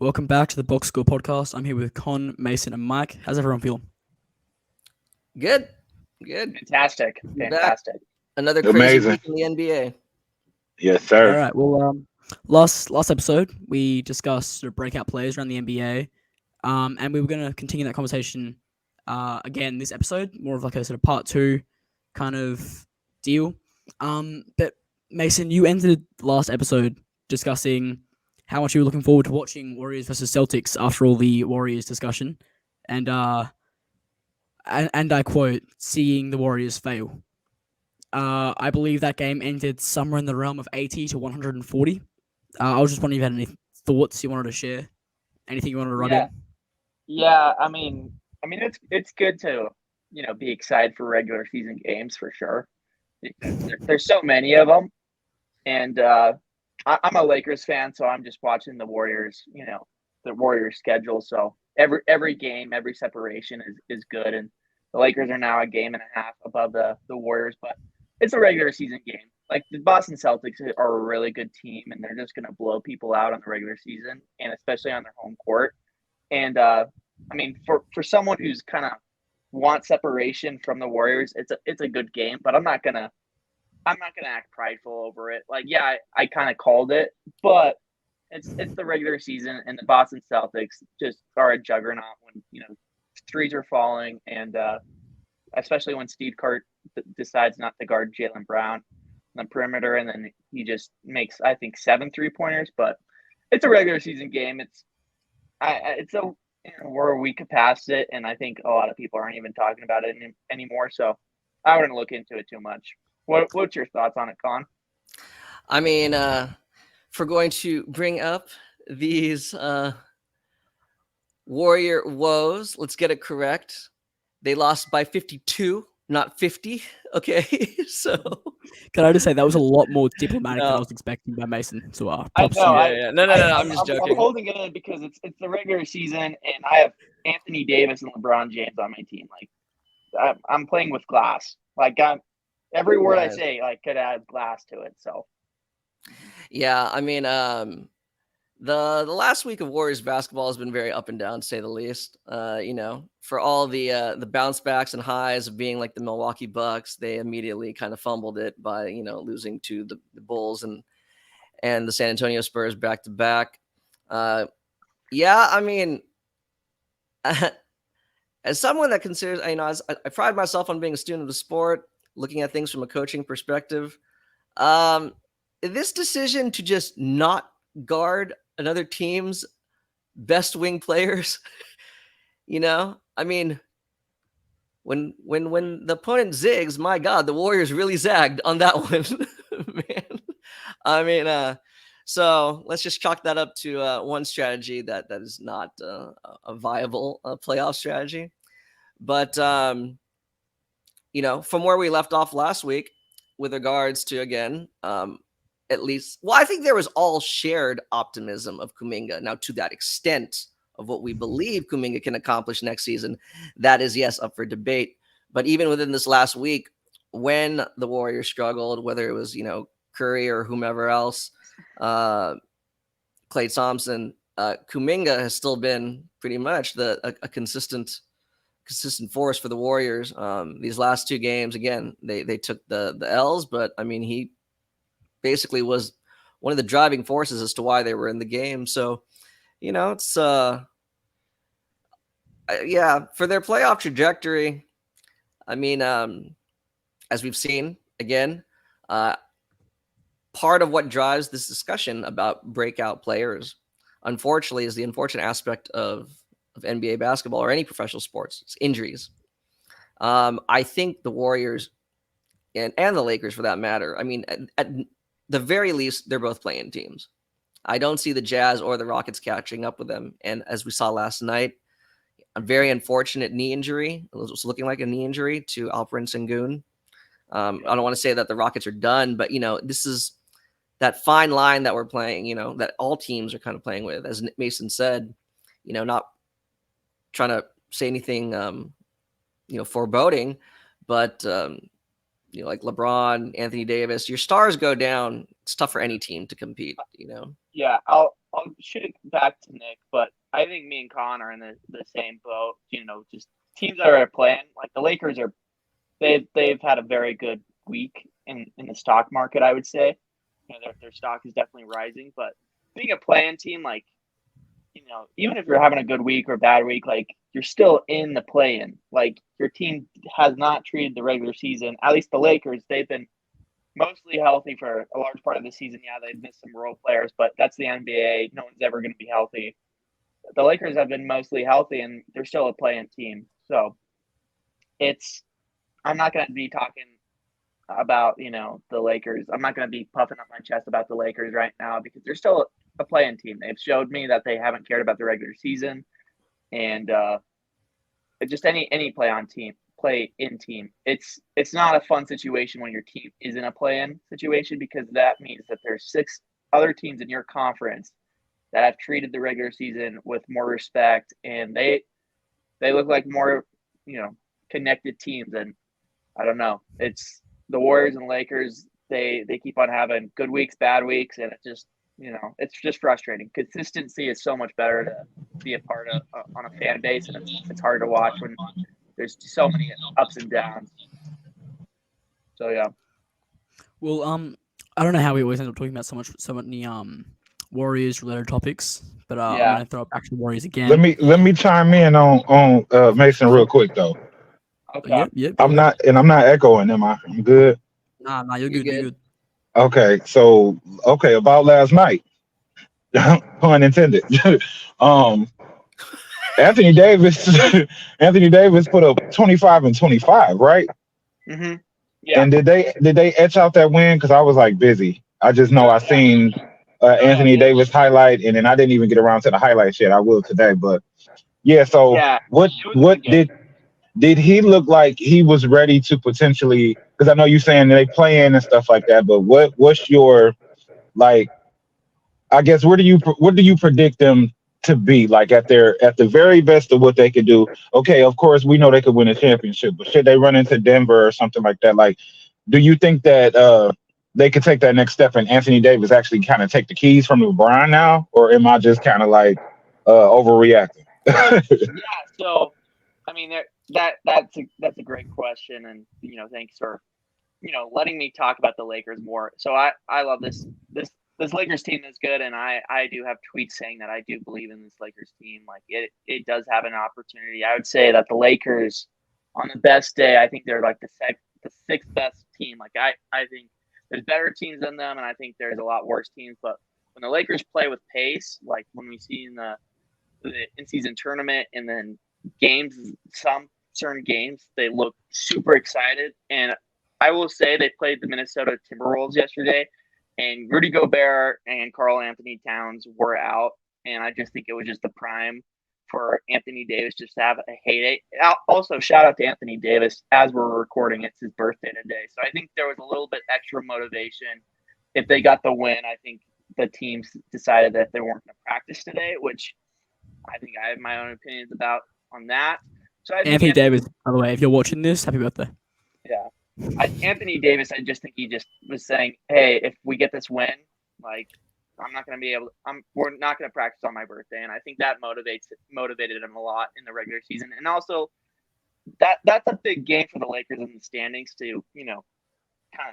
Welcome back to the Box Score podcast. I'm here with Con, Mason, and Mike. How's everyone feel? Good. Fantastic. Back. Fantastic. Another crazy week in the NBA. Yes, sir. All right. Well, last episode we discussed sort of breakout players around the NBA, and we were going to continue that conversation again this episode, more of like a sort of part two kind of deal. But Mason, you ended last episode discussing how much you were looking forward to watching Warriors versus Celtics after all the Warriors discussion, and I quote, seeing the Warriors fail. I believe that game ended somewhere in the realm of 80 to 140. I was just wondering if you had any thoughts you wanted to share, anything you wanted to run in. Yeah. I mean, it's good to be excited for regular season games for sure. There's so many of them, and I'm a Lakers fan, so I'm just watching the Warriors. The Warriors schedule. So every game, every separation is good, and the Lakers are now a game and a half above the Warriors, but it's a regular season game. Like the Boston Celtics are a really good team, and they're just going to blow people out on the regular season, and especially on their home court. And I mean, for someone who's kind of wants separation from the Warriors, it's a good game. But I'm not gonna act prideful over it. Like, yeah, I kind of called it, but it's the regular season, and the Boston Celtics just are a juggernaut when threes are falling, and especially when Steve Kerr decides not to guard Jaylen Brown on the perimeter, and then he just makes, I think, 7 3-pointers. But it's a regular season game. It's we're a week past it, and I think a lot of people aren't even talking about it anymore. So I wouldn't look into it too much. What's your thoughts on it, Con? I mean, for going to bring up these Warrior woes, let's get it correct. They lost by 52, not 50. Okay, so can I just say that was a lot more diplomatic than I was expecting by Mason. So props I know. to you. No, I'm just joking. I'm holding it in because it's the regular season, and I have Anthony Davis and LeBron James on my team. Like, I'm playing with glass. Like, every word I say, like, could add glass to it. So, yeah, I mean, the last week of Warriors basketball has been very up and down, to say the least. For all the bounce backs and highs of being like the Milwaukee Bucks, they immediately kind of fumbled it by losing to the Bulls and the San Antonio Spurs back to back. Yeah, I mean, as someone that considers, I pride myself on being a student of the sport, looking at things from a coaching perspective. This decision to just not guard another team's best wing players, I mean, when the opponent zigs, my God, the Warriors really zagged on that one, man. I mean, so let's just chalk that up to one strategy that is not a viable playoff strategy. But, from where we left off last week with regards to, again, at least, well, I think there was all shared optimism of Kuminga. Now, to that extent of what we believe Kuminga can accomplish next season, that is, yes, up for debate. But even within this last week, when the Warriors struggled, whether it was, Curry or whomever else, Klay Thompson, Kuminga has still been pretty much a consistent force for the Warriors. These last 2 games, again, they took the L's, but I mean, he basically was one of the driving forces as to why they were in the game. So, it's for their playoff trajectory. I mean, as we've seen again, part of what drives this discussion about breakout players, unfortunately, is the unfortunate aspect of NBA basketball or any professional sports. It's injuries. I think the Warriors and the Lakers, for that matter, I mean, at the very least, they're both playing teams. I don't see the Jazz or the Rockets catching up with them. And as we saw last night, a very unfortunate knee injury. It was looking like a knee injury to Alperen Sengun. I don't want to say that the Rockets are done, but, this is that fine line that we're playing, that all teams are kind of playing with. As Mason said, not trying to say anything, foreboding, but, like LeBron, Anthony Davis, your stars go down. It's tough for any team to compete, Yeah, I'll shoot it back to Nick, but I think me and Con are in the same boat. Just teams that are playing like the Lakers are. They've had a very good week in the stock market. I would say, their stock is definitely rising. But being a playing team, like even if you're having a good week or a bad week, like you're still in the play-in. Like your team has not treated the regular season. At least the Lakers, they've been mostly healthy for a large part of the season. Yeah, they've missed some role players, but that's the NBA. No one's ever going to be healthy. The Lakers have been mostly healthy, and they're still a play-in team. So it's I'm not going to be talking about the Lakers. I'm not going to be puffing up my chest about the Lakers right now because they're still a play-in team. They've showed me that they haven't cared about the regular season, and just any play-in team. It's not a fun situation when your team is in a play-in situation because that means that there's 6 other teams in your conference that have treated the regular season with more respect, and they look like more connected teams. And I don't know, it's the Warriors and Lakers. They keep on having good weeks, bad weeks, and it's just frustrating. Consistency is so much better to be a part of on a fan base, and it's hard to watch when there's so many ups and downs. So yeah. Well, I don't know how we always end up talking about so many Warriors related topics, but I'm Yeah. gonna throw it back to the Warriors Let again. me chime in on Mason real quick though. Okay. Yep, go I'm ahead. not echoing, am I? I'm good. Nah, you're You're good. You're good. good. Okay, so about last night, pun intended. um, Anthony Davis, Anthony Davis put up 25 and 25, right? Mhm. Yeah. And did they etch out that win? Because I was like busy. I just know I seen No, yeah. Anthony Davis highlight, and then I didn't even get around to the highlights yet. I will today, but yeah. So Yeah. what It was a what good game. did he look like he was ready to potentially? Because I know you saying they play in and stuff like that, but what's your like? I guess what do you predict them to be like at the very best of what they could do? Okay, of course we know they could win a championship, but should they run into Denver or something like that? Like, do you think that they could take that next step and Anthony Davis actually kind of take the keys from LeBron now, or am I just kind of like overreacting? Yeah. So, I mean, that's a great question, and thanks for letting me talk about the Lakers more. So I love this Lakers team is good, and I do have tweets saying that I do believe in this Lakers team. Like it does have an opportunity. I would say that the Lakers, on the best day, I think they're like the sixth best team. Like I think there's better teams than them, and I think there's a lot worse teams. But when the Lakers play with pace, like when we see in the in-season tournament and then games, some certain games, they look super excited. And I will say they played the Minnesota Timberwolves yesterday, and Rudy Gobert and Karl Anthony Towns were out. And I just think it was just the prime for Anthony Davis just to have a heyday. Also, shout out to Anthony Davis. As we're recording, it's his birthday today. So I think there was a little bit extra motivation. If they got the win, I think the teams decided that they weren't going to practice today, which I think I have my own opinions about on that. So I think Anthony Davis, by the way, if you're watching this, happy birthday. yeah, Anthony Davis, I just think he just was saying, hey, if we get this win, like I'm not going to be able. We're not going to practice on my birthday, and I think that motivated him a lot in the regular season, and also that's a big game for the Lakers in the standings to kind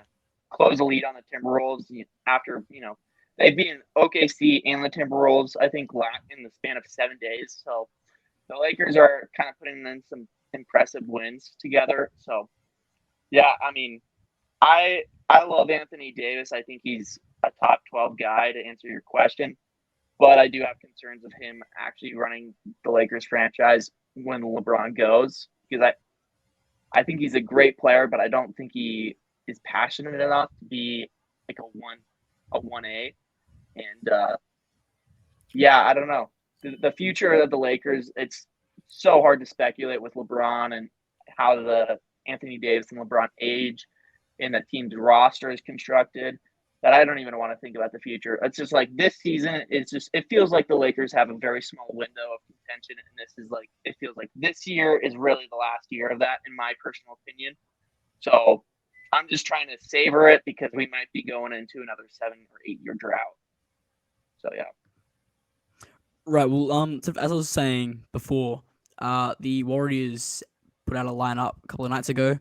of close a lead on the Timberwolves after they've beaten OKC and the Timberwolves, I think, in the span of 7 days. So the Lakers are kind of putting in some impressive wins together. So yeah, I mean, I love Anthony Davis. I think he's a top 12 guy to answer your question, but I do have concerns of him actually running the Lakers franchise when LeBron goes because I think he's a great player, but I don't think he is passionate enough to be like a 1A. And yeah, I don't know. The future of the Lakers, it's so hard to speculate with LeBron and how the Anthony Davis and LeBron age and the team's roster is constructed that I don't even want to think about the future. It's just like this season, it feels like the Lakers have a very small window of contention. And it feels like this year is really the last year of that, in my personal opinion. So I'm just trying to savor it because we might be going into another 7 or 8 year drought. So yeah. Right. Well, so as I was saying before, the Warriors put out a lineup a couple of nights ago.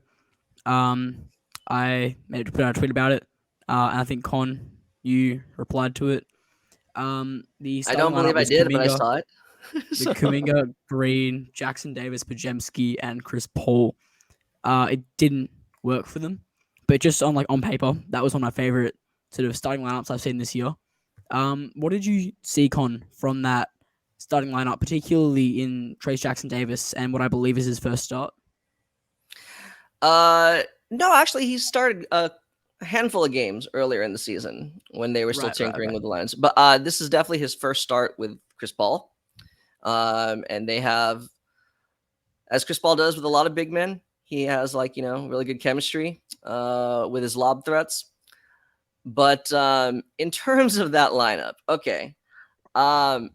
I made put out a tweet about it, and I think Con, you replied to it. The I starting don't lineup believe I was did, but I Kuminga, saw it. So- Kuminga, Green, Jackson Davis, Pajemski, and Chris Paul. It didn't work for them, but just on paper, that was one of my favorite sort of starting lineups I've seen this year. What did you see, Con, from that starting lineup, particularly in Trace Jackson Davis and what I believe is his first start? No, actually, he started a handful of games earlier in the season when they were still Right, tinkering okay. with the lines. But this is definitely his first start with Chris Paul. And they have, as Chris Paul does with a lot of big men, he has really good chemistry with his lob threats. But in terms of that lineup, okay. From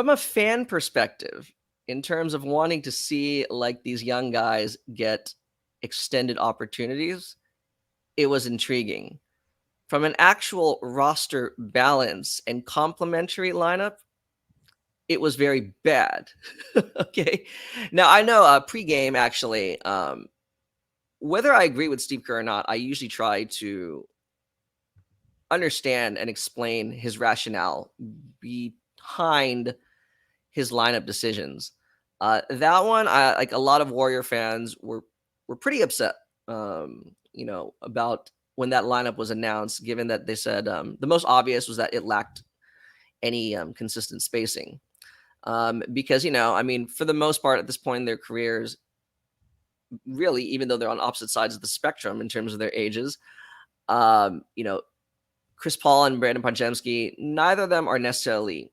a fan perspective, in terms of wanting to see like these young guys get extended opportunities, it was intriguing. From an actual roster balance and complementary lineup, it was very bad. Okay. Now I know pregame actually, whether I agree with Steve Kerr or not, I usually try to understand and explain his rationale behind his lineup decisions. That one, I like a lot of Warrior fans were pretty upset, about when that lineup was announced, given that they said the most obvious was that it lacked any consistent spacing. Because I mean, for the most part, at this point in their careers, really, even though they're on opposite sides of the spectrum in terms of their ages, Chris Paul and Brandon Pajemski, neither of them are necessarily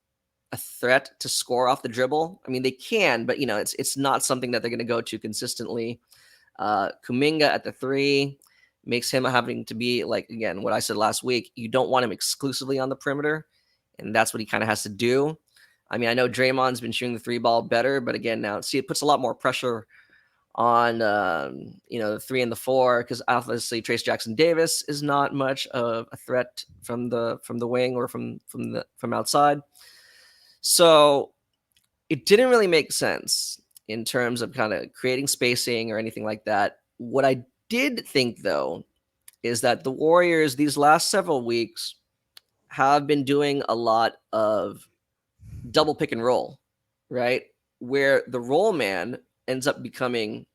a threat to score off the dribble. I mean, they can, but it's not something that they're going to go to consistently. Kuminga at the 3 makes him having to be like, again, what I said last week. You don't want him exclusively on the perimeter, and that's what he kind of has to do. I mean, I know Draymond's been shooting the 3 ball better, but again, now it puts a lot more pressure on the 3 and the 4, because obviously Trace Jackson Davis is not much of a threat from the wing or from outside. So it didn't really make sense in terms of kind of creating spacing or anything like that. What I did think, though, is that the Warriors these last several weeks have been doing a lot of double pick and roll, right? Where the roll man ends up becoming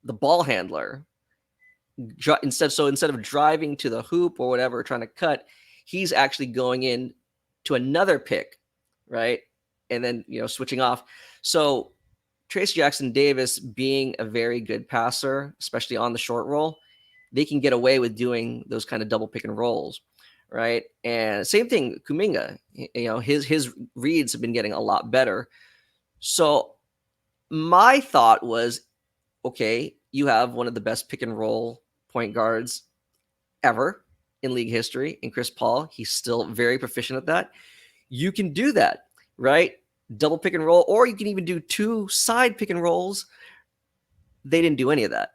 the ball handler. Instead of driving to the hoop or whatever, trying to cut, he's actually going in to another pick, right? And then, switching off. So Trace Jackson Davis being a very good passer, especially on the short roll, they can get away with doing those kind of double pick and rolls, right? And same thing, Kuminga, his reads have been getting a lot better. So my thought was, okay, you have one of the best pick and roll point guards ever in league history in Chris Paul. He's still very proficient at that. You can do that, right? Double pick and roll, or you can even do 2 side pick and rolls. They didn't do any of that.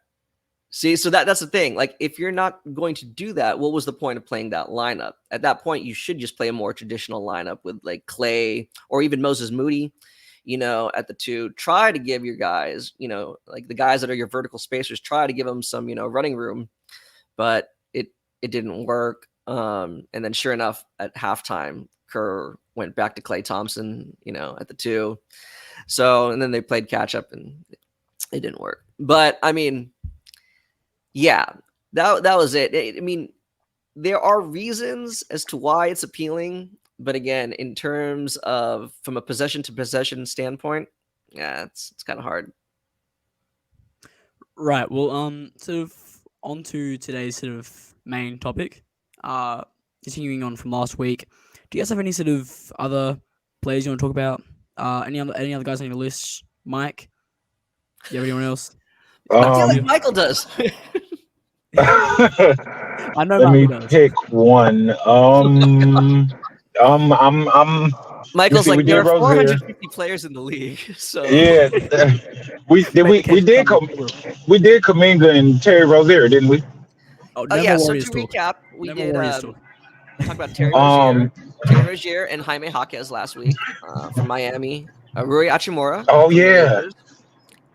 See, so that's the thing. Like, if you're not going to do that, what was the point of playing that lineup? At that point, you should just play a more traditional lineup with like Clay or even Moses Moody, at the 2. Try to give your guys, like the guys that are your vertical spacers, try to give them some, running room, but it didn't work. And then sure enough, at halftime, Kerr went back to Klay Thompson, at the 2. So, and then they played catch up and it didn't work. But I mean, yeah, that was it. I mean, there are reasons as to why it's appealing, but again, in terms of from a possession to possession standpoint, yeah, it's kind of hard. Right. Well, sort of on to today's sort of main topic. Continuing on from last week, do you guys have any sort of other players you want to talk about? Any other guys on your list? Mike? Do you have anyone else? I feel like Michael does. I know Let me Michael does. pick one. I'm Michael's see, like, we there did are Rozier. 450 players in the league, so Yeah, we did Kuminga and Terry Rozier, didn't we? Oh, no yeah. more So Warriors to talk. recap, we No more did Warriors talk. talk about Terry Rozier. Terry Rozier and Jaime Jaquez last week from Miami. Rui Hachimura Oh from the yeah. Lakers.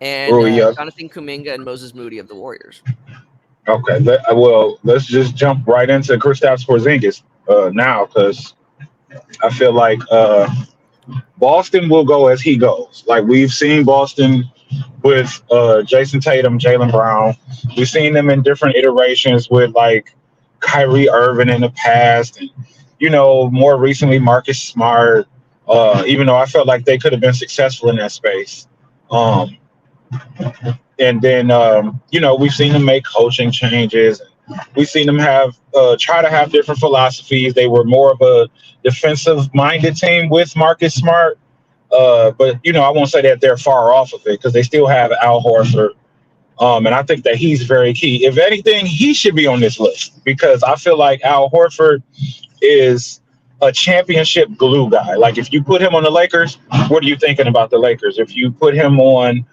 And Oh yeah. Jonathan Kuminga and Moses Moody of the Warriors. Okay. Let's just jump right into Kristaps Porzingis now, because I feel like Boston will go as he goes. Like we've seen Boston with Jason Tatum, Jalen Brown. We've seen them in different iterations with like Kyrie Irving in the past, and more recently Marcus Smart. Even though I felt like they could have been successful in that space. Um, and then we've seen them make coaching changes. We've seen them have try to have different philosophies. They were more of a defensive minded team with Marcus Smart, but I won't say that they're far off of it because they still have Al Horford, and I think that he's very key. If anything, he should be on this list because I feel like Al Horford is a championship glue guy. Like if you put him on the Lakers, what are you thinking about the Lakers? If you put him on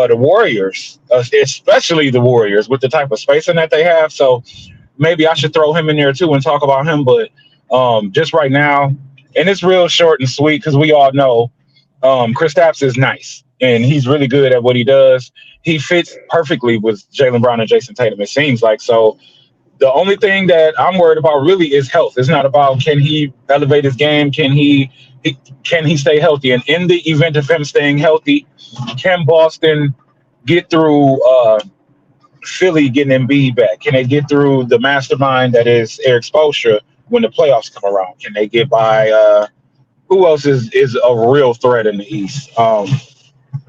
the Warriors, especially the Warriors, with the type of spacing that they have, so maybe I should throw him in there too and talk about him. But just right now, and it's real short and sweet because we all know Kristaps is nice and he's really good at what he does. He fits perfectly with Jalen Brown and Jason Tatum. It seems like so. The only thing that I'm worried about really is health. It's not about can he elevate his game, can he stay healthy, and in the event of him staying healthy, can Boston get through Philly getting Embiid back? Can they get through the mastermind that is Eric Spoelstra when the playoffs come around? Can they get by? Who else is a real threat in the East?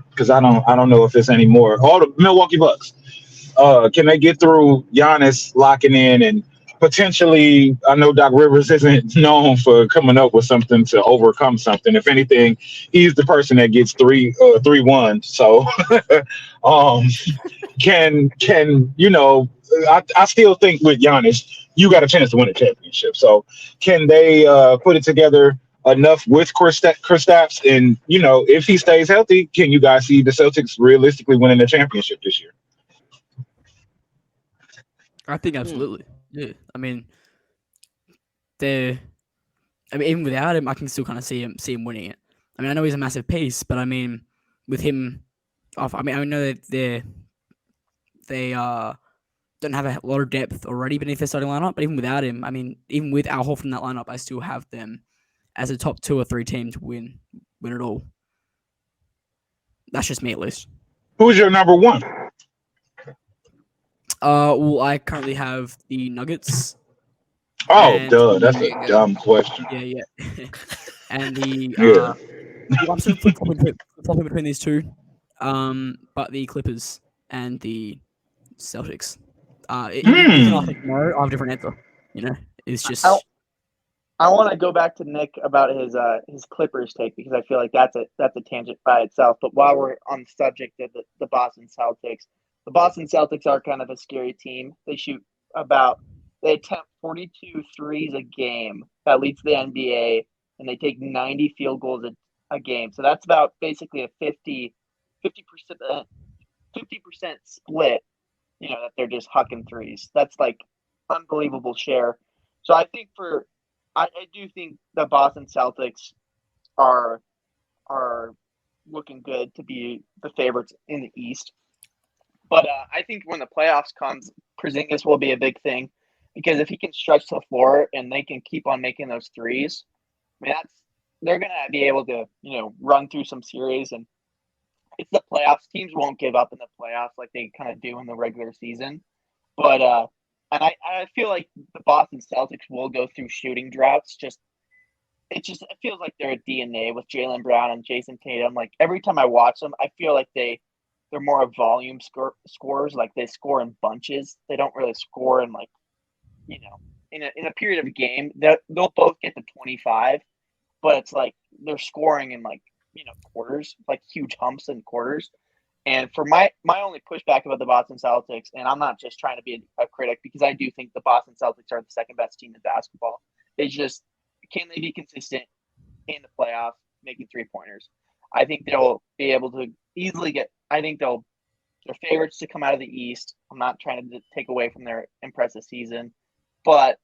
Because I don't know if it's any more. All the Milwaukee Bucks. Can they get through Giannis locking in and potentially? I know Doc Rivers isn't known for coming up with something to overcome something. If anything, he's the person that gets 3-1. So, um, I still think with Giannis, you got a chance to win a championship. So, can they put it together enough with Kristaps? And if he stays healthy, can you guys see the Celtics realistically winning the championship this year? I think Hmm. absolutely. Yeah. They're. Even without him, I can still kind of see him winning it. I know he's a massive piece, but with him off, I know that they don't have a lot of depth already beneath their starting lineup. But even without him, even with Al Horford in that lineup, I still have them as a top 2 or 3 team to win it all. That's just me at least. Who's your number one? Well, I currently have the Nuggets Oh, and duh, that's There a you go. dumb question. yeah, and the Yeah. well, I'm sort of flip-flopping between these two. But the Clippers and the Celtics. Even Hmm. after tomorrow, I have a different answer. It's I, just I want to go back to Nick about his Clippers take because I feel like that's a tangent by itself. But while we're on the subject of the the Boston Celtics are kind of a scary team. They attempt 42 threes a game. That leads the NBA, and they take 90 field goals a game. So that's about basically a 50% 50% split. That they're just hucking threes. That's like unbelievable share. So I do think the Boston Celtics are are looking good to be the favorites in the East. But I think when the playoffs comes, Porzingis will be a big thing because if he can stretch the floor and they can keep on making those threes, they're gonna be able to run through some series. And it's the playoffs. Teams won't give up in the playoffs like they kind of do in the regular season. But and I feel like the Boston Celtics will go through shooting droughts. It feels like they're a DNA with Jalen Brown and Jason Tatum. Like every time I watch them, I feel like they're more of volume scorers. Like they score in bunches. They don't really score in in a period of a game. They'll both get to 25, but it's like they're scoring in quarters, like huge humps in quarters. And for my only pushback about the Boston Celtics, and I'm not just trying to be a critic because I do think the Boston Celtics are the second best team in basketball. It's just can they be consistent in the playoffs making 3-pointers? I think they'll be able to easily get. I think they're favorites to come out of the East. I'm not trying to take away from their impressive season, but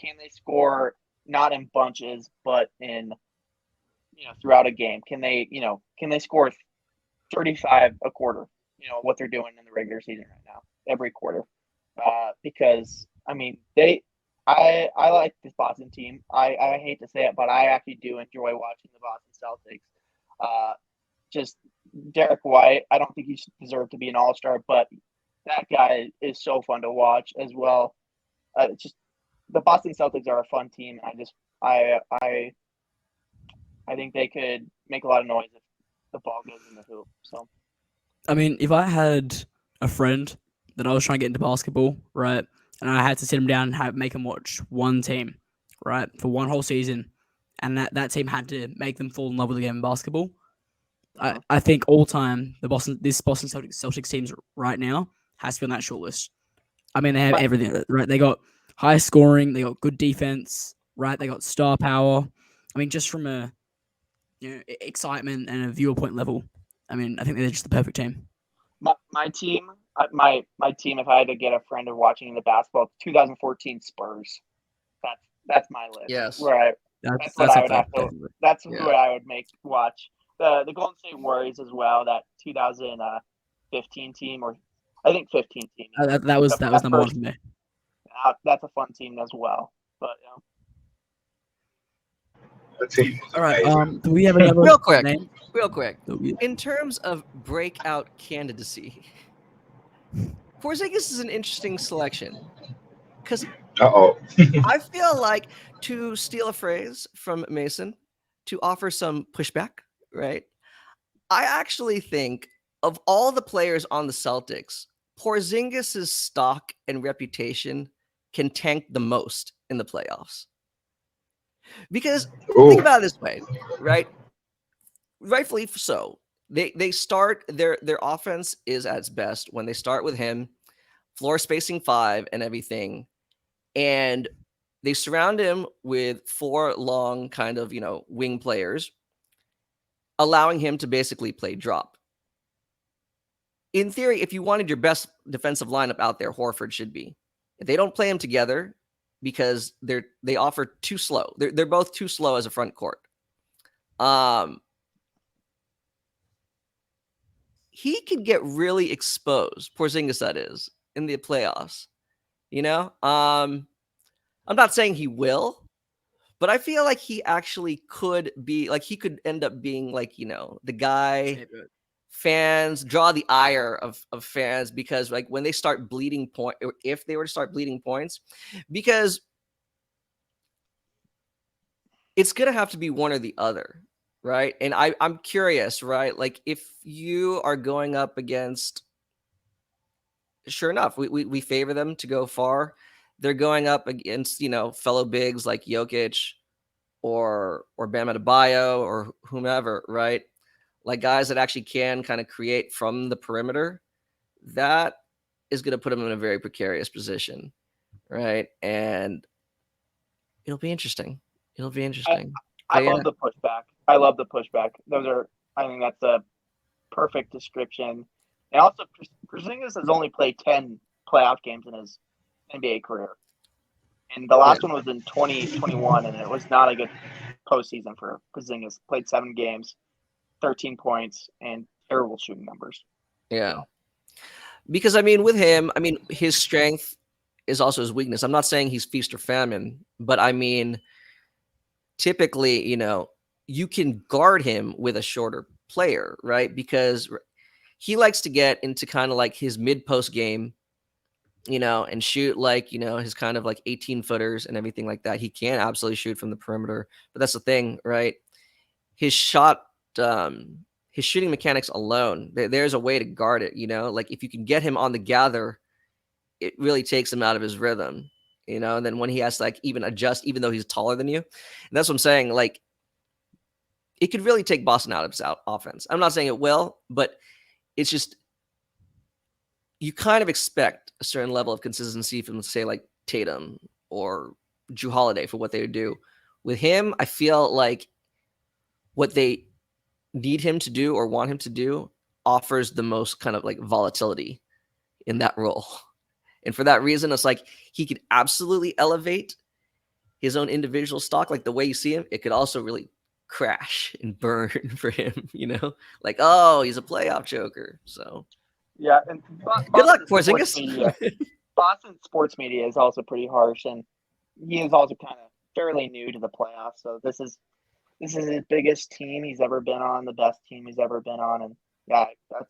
can they score not in bunches, but in throughout a game? Can they score 35 a quarter? What they're doing in the regular season right now, every quarter. Because I mean, I like this Boston team. I hate to say it, but I actually do enjoy watching the Boston Celtics. Just Derek White, I don't think he deserved to be an All-Star, but that guy is so fun to watch as well. Just the Boston Celtics are a fun team. I think they could make a lot of noise if the ball goes in the hoop. So I mean, if I had a friend that I was trying to get into basketball, right, and I had to sit him down and make him watch one team, right, for one whole season, and that team had to make them fall in love with the game of basketball, I think all time this Boston Celtics teams right now has to be on that short list. I mean, they have everything, right? They got high scoring, they got good defense, right? They got star power. I mean, just from a excitement and a viewer point level, I mean, I think they're just the perfect team. my team, my team. If I had to get a friend of watching the basketball, 2014 Spurs. That's my list. Yes. Where that's what I would have to. Definitely. That's who I would make watch. The Golden State Warriors as well. That 2015 team, or I think 15 team. That was number one for me. That's a fun team as well. But The team was All right. amazing. Do we have any other Real quick. name? Real quick, in terms of breakout candidacy, Porzingis is an interesting selection because I feel like, to steal a phrase from Mason, to offer some pushback, right? I actually think of all the players on the Celtics, Porzingis' stock and reputation can tank the most in the playoffs. Because think about it this way, right? Rightfully so. They start their offense is at its best when they start with him, floor spacing 5 and everything, and they surround him with 4 long kind of wing players, allowing him to basically play drop. In theory, if you wanted your best defensive lineup out there, Horford should be. If they don't play him together because they offer too slow. They're both too slow as a front court. He could get really exposed, Porzingis that is, in the playoffs. I'm not saying he will, but I feel like he actually could be he could end up being the guy fans draw the ire of fans, because when they start bleeding point, or if they were to start bleeding points, because it's going to have to be one or the other. Right. And I'm curious, right? If you are going up against, sure enough, we favor them to go far. They're going up against, fellow bigs like Jokic or Bam Adebayo or whomever, right? Guys that actually can kind of create from the perimeter. That is going to put them in a very precarious position. Right. And it'll be interesting. I love the pushback. I think that's a perfect description. And also, Porzingis has only played 10 playoff games in his NBA career. And the last one was in 2021, and it was not a good postseason for Porzingis. Played 7 games, 13 points, and terrible shooting numbers. Yeah. Because, with him, his strength is also his weakness. I'm not saying he's feast or famine, but typically, you can guard him with a shorter player, right? Because he likes to get into kind of his mid-post game, and shoot his kind of 18-footers and everything like that. He can absolutely shoot from the perimeter, but that's the thing, right? His shooting mechanics alone, there's a way to guard it, if you can get him on the gather, it really takes him out of his rhythm, and then when he has to even adjust, even though he's taller than you. And that's what I'm saying. It could really take Boston out of his offense. I'm not saying it will, but it's just, you kind of expect a certain level of consistency from, say, Tatum or Jrue Holiday for what they would do. With him, I feel like what they need him to do or want him to do offers the most kind of volatility in that role. And for that reason, it's he could absolutely elevate his own individual stock, like the way you see him, it could also really crash and burn for him, like, oh, he's a playoff joker. So Yeah, and good luck, Boston sports Porzingis. media. Boston sports media is also pretty harsh, and he is also kind of fairly new to the playoffs. So this is his biggest team he's ever been on, the best team he's ever been on, and yeah, I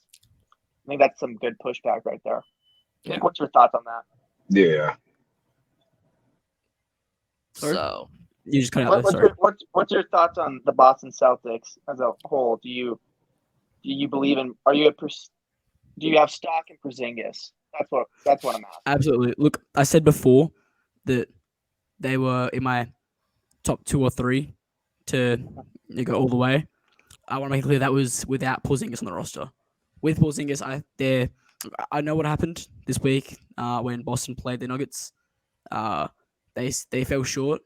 think that's some good pushback right there. Nick, what's your thoughts on that? Yeah. Sorry? So You just cut out there. Sorry. What's your thoughts on the Boston Celtics as a whole? Do you believe in? Do you have stock in Porzingis? That's what I'm asking. Absolutely. Look, I said before that they were in my top 2 or 3 to go all the way. I want to make it clear that was without Porzingis on the roster. With Porzingis, I know what happened this week when Boston played the Nuggets. They fell short,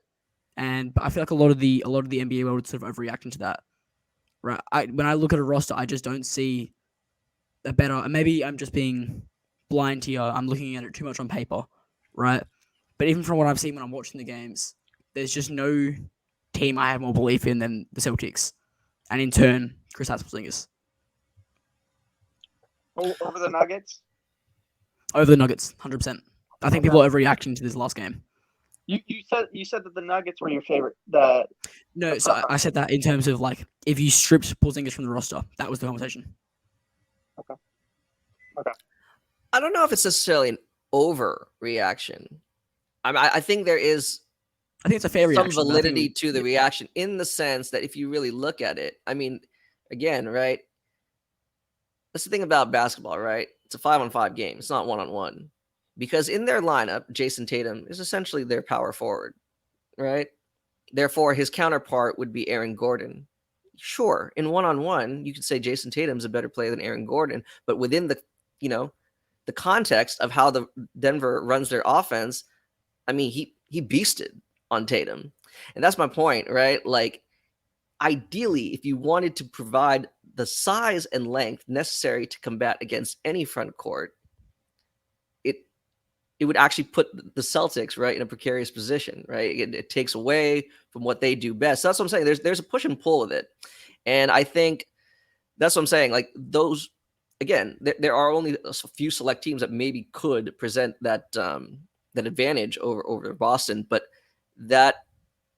and I feel like a lot of the NBA world sort of overreacting to that. Right? When I look at a roster, I just don't see a better. Maybe I'm just being blind here. I'm looking at it too much on paper, right? But even from what I've seen when I'm watching the games, there's just no team I have more belief in than the Celtics, and in turn, Kristaps Porzingis Over the Nuggets. over the Nuggets, 100%. I think people are overreacting to this last game. You said that the Nuggets were your favorite. No, so I said that in terms of like if you stripped Porzingis from the roster, that was the conversation. Okay. I don't know if it's necessarily an overreaction. I think there is I think it's a fair reaction. some validity to the reaction in the sense that if you really look at it, I mean, again, right? That's the thing about basketball, right? It's a 5-on-5 game. It's not 1-on-1. Because in their lineup, Jason Tatum is essentially their power forward, right? Therefore, his counterpart would be Aaron Gordon. Sure, in 1-on-1, you could say Jason Tatum's a better player than Aaron Gordon, but within the context of how the Denver runs their offense, I mean, he beasted on Tatum. And that's my point, right? Like, ideally, if you wanted to provide the size and length necessary to combat against any front court, it would actually put the Celtics, right, in a precarious position, right? It takes away from what they do best. So that's what I'm saying. There's a push and pull with it. And I think that's what I'm saying. Like those, again, there are only a few select teams that maybe could present that advantage over Boston, but that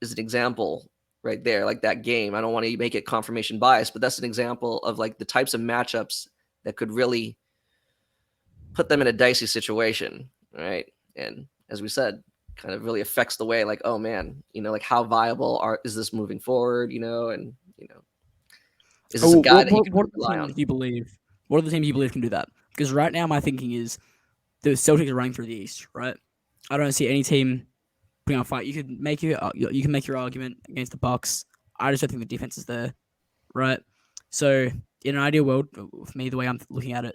is an example right there, like that game. I don't want to make it confirmation bias, but that's an example of like the types of matchups that could really put them in a dicey situation, right? And as we said, kind of really affects the way, like, oh man, like how viable is this moving forward, and is this a guy that you can rely on? Do you believe? What are the teams you believe can do that? Because right now, my thinking is the Celtics are running through the East, right? I don't see any team putting on a fight. You can make your argument against the Bucks. I just don't think the defense is there, right? So in an ideal world, for me, the way I'm looking at it,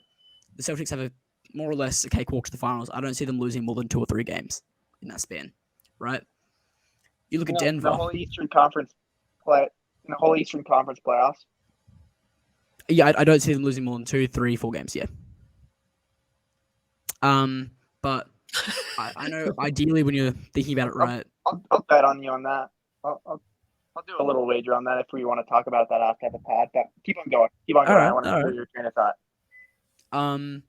the Celtics have more or less a cakewalk to the finals. I don't see them losing more than 2 or 3 games in that span, right? You look at Denver. The whole Eastern Conference playoffs. Yeah, I don't see them losing more than 2, 3, 4 games. Yeah. But I know ideally when you're thinking about it, right? I'll bet on you on that. I'll do a little wager on that if we want to talk about that after the pod. But keep on going. Right, I want to hear your train of thought.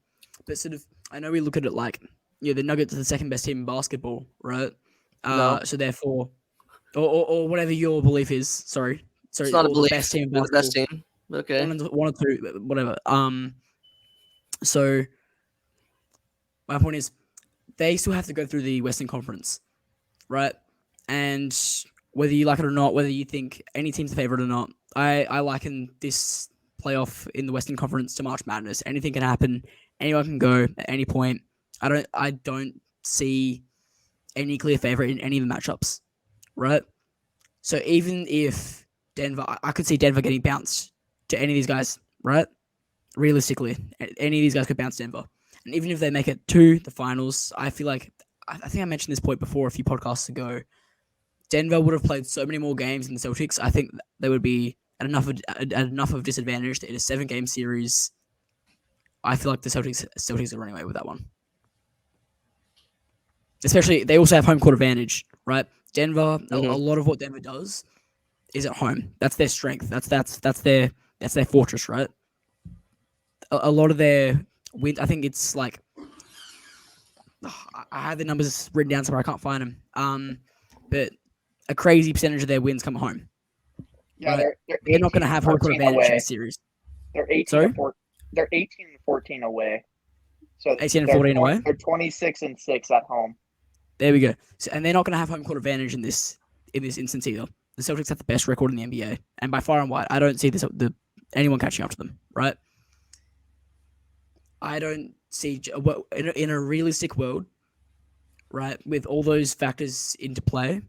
But sort of, I know we look at it like, the Nuggets are the second best team in basketball, right? No. So therefore, or whatever your belief is. Sorry, it's not a belief. The best team in They're basketball. the best team. Okay. One or two, whatever. So my point is, they still have to go through the Western Conference, right? And whether you like it or not, whether you think any team's a favorite or not, I liken this playoff in the Western Conference to March Madness. Anything can happen. Anyone can go at any point. I don't see any clear favorite in any of the matchups, right? So even if Denver, I could see Denver getting bounced to any of these guys, right? Realistically, any of these guys could bounce Denver. And even if they make it to the finals, I feel like, I think I mentioned this point before a few podcasts ago, Denver would have played so many more games than the Celtics. I think they would be at enough of disadvantage to in a 7-game series. I feel like the Celtics are running away with that one. Especially, they also have home court advantage, right? Denver, a Mhm. lot of what Denver does is at home. That's their strength. That's their fortress, right? A lot of their wins. I think it's like I have the numbers written down somewhere. I can't find them. But a crazy percentage of their wins come at home. Yeah, Right? they're They're not 18 going to and have home court 14 advantage in away. the series. They're 18 Sorry? and 4. They're 18 and 14 away. So 18 and they're 14 away? They're 26 and 6 at home. There we go. So, and they're not going to have home court advantage in this instance either. The Celtics have the best record in the NBA, and by far and wide, I don't see anyone catching up to them. Right? I don't see in a realistic world, right, with all those factors into play.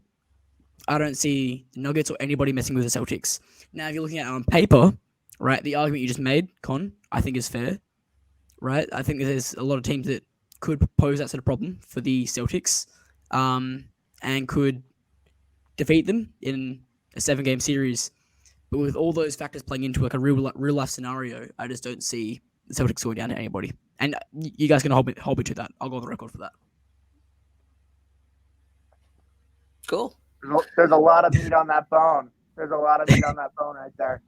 I don't see the Nuggets or anybody messing with the Celtics. Now, if you're looking at it on paper, right, the argument you just made, Con, I think is fair. Right? I think there's a lot of teams that could pose that sort of problem for the Celtics, and could defeat them in a 7-game series. But with all those factors playing into like a real life scenario, I just don't see the Celtics going down to anybody. And you guys can hold me to that. I'll go on the record for that. Cool. There's a lot of meat on that bone. There's a lot of meat on that bone right there.